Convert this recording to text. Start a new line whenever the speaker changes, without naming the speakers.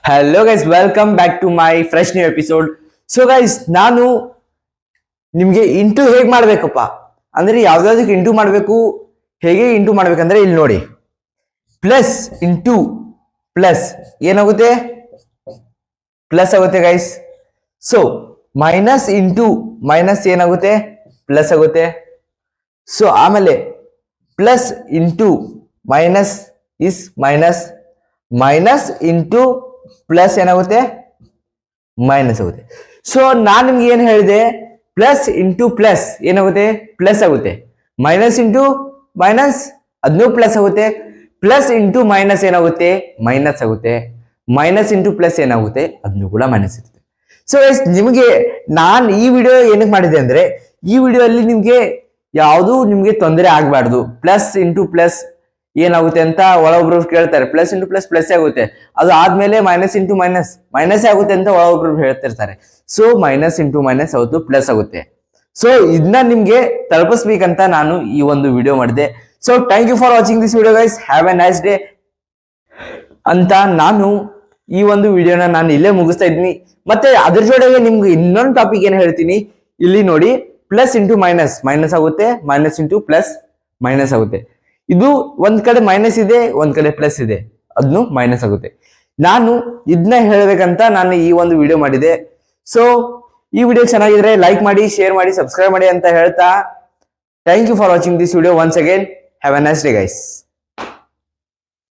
Hello guys, welcome back to my fresh new episode. So guys, ನಾನು ನಿಮ್ಗೆ into ಹೇಗೆ ಮಾಡ್ಬೇಕಪ್ಪ ಅಂದ್ರೆ ಯಾವ್ದಾದಕ್ಕೆ ಇಂಟು ಮಾಡಬೇಕು, ಹೇಗೆ ಇಂಟು ಮಾಡ್ಬೇಕಂದ್ರೆ ಇಲ್ಲಿ ನೋಡಿ. ಪ್ಲಸ್ ಇಂಟು ಪ್ಲಸ್ ಏನಾಗುತ್ತೆ? ಪ್ಲಸ್ ಆಗುತ್ತೆ guys. So minus into minus ಏನಾಗುತ್ತೆ? ಪ್ಲಸ್ ಆಗುತ್ತೆ. ಸೊ ಆಮೇಲೆ plus into minus is minus, minus into plus ಏನಾಗುತ್ತೆ? ಮೈನಸ್ ಆಗುತ್ತೆ. ಸೊ ನಾನು ನಿಮ್ಗೆ ಏನ್ ಹೇಳಿದೆ? ಪ್ಲಸ್ ಇಂಟು ಪ್ಲಸ್ ಏನಾಗುತ್ತೆ? ಪ್ಲಸ್ ಆಗುತ್ತೆ. ಮೈನಸ್ ಇಂಟು ಮೈನಸ್ ಅದನ್ನು ಪ್ಲಸ್ ಆಗುತ್ತೆ. ಪ್ಲಸ್ ಇಂಟು ಮೈನಸ್ ಏನಾಗುತ್ತೆ? ಮೈನಸ್ ಆಗುತ್ತೆ. ಮೈನಸ್ ಇಂಟು ಪ್ಲಸ್ ಏನಾಗುತ್ತೆ? ಅದನ್ನು ಕೂಡ ಮೈನಸ್ ಇರುತ್ತೆ. ಸೊ ನಿಮಗೆ ನಾನು ಈ ವಿಡಿಯೋ ಏನಕ್ಕೆ ಮಾಡಿದೆ ಅಂದ್ರೆ, ಈ ವಿಡಿಯೋ ಅಲ್ಲಿ ನಿಮ್ಗೆ ಯಾವುದು ನಿಮ್ಗೆ ತೊಂದರೆ ಆಗ್ಬಾರ್ದು. ಪ್ಲಸ್ ಇಂಟು ಪ್ಲಸ್ ಏನಾಗುತ್ತೆ ಅಂತ ಒಳಗೊಬ್ರು ಕೇಳ್ತಾರೆ. ಪ್ಲಸ್ ಇಂಟು ಪ್ಲಸ್ ಪ್ಲಸ್ ಆಗುತ್ತೆ, ಅದು ಆದ್ಮೇಲೆ ಮೈನಸ್ ಇಂಟು ಮೈನಸ್ ಮೈನಸ್ ಆಗುತ್ತೆ ಅಂತ ಒಳಗೊಬ್ರು ಹೇಳ್ತಿರ್ತಾರೆ. ಸೊ ಮೈನಸ್ ಇಂಟು ಮೈನಸ್ ಅವತ್ತು ಪ್ಲಸ್ ಆಗುತ್ತೆ. ಸೊ ಇದನ್ನ ನಿಮ್ಗೆ ತಲುಪಿಸ್ಬೇಕಂತ ನಾನು ಈ ಒಂದು ವಿಡಿಯೋ ಮಾಡಿದೆ. So thank you for watching this video guys, have a nice day ಅಂತ ನಾನು ಈ ಒಂದು ವಿಡಿಯೋನ ನಾನು ಇಲ್ಲೇ ಮುಗಿಸ್ತಾ ಇದ್ದೀನಿ. ಮತ್ತೆ ಅದ್ರ ಜೊತೆಗೆ ನಿಮ್ಗೆ ಇನ್ನೊಂದು ಟಾಪಿಕ್ ಏನ್ ಹೇಳ್ತೀನಿ, ಇಲ್ಲಿ ನೋಡಿ. ಪ್ಲಸ್ ಇಂಟು ಮೈನಸ್ ಮೈನಸ್ ಆಗುತ್ತೆ, ಮೈನಸ್ ಇಂಟು ಪ್ಲಸ್ ಮೈನಸ್ ಆಗುತ್ತೆ. ಇದು ಒಂದ್ ಕಡೆ ಮೈನಸ್ ಇದೆ, ಒಂದ್ ಕಡೆ ಪ್ಲಸ್ ಇದೆ, ಅದನ್ನು ಮೈನಸ್ ಆಗುತ್ತೆ. ನಾನು ಇದನ್ನ ಹೇಳ್ಬೇಕಂತ ನಾನು ಈ ಒಂದು ವಿಡಿಯೋ ಮಾಡಿದೆ. ಸೊ ಈ ವಿಡಿಯೋ ಚೆನ್ನಾಗಿದ್ರೆ ಲೈಕ್ ಮಾಡಿ, ಶೇರ್ ಮಾಡಿ, ಸಬ್ಸ್ಕ್ರೈಬ್ ಮಾಡಿ ಅಂತ ಹೇಳ್ತಾ thank you for watching this video once again. Have a nice day guys.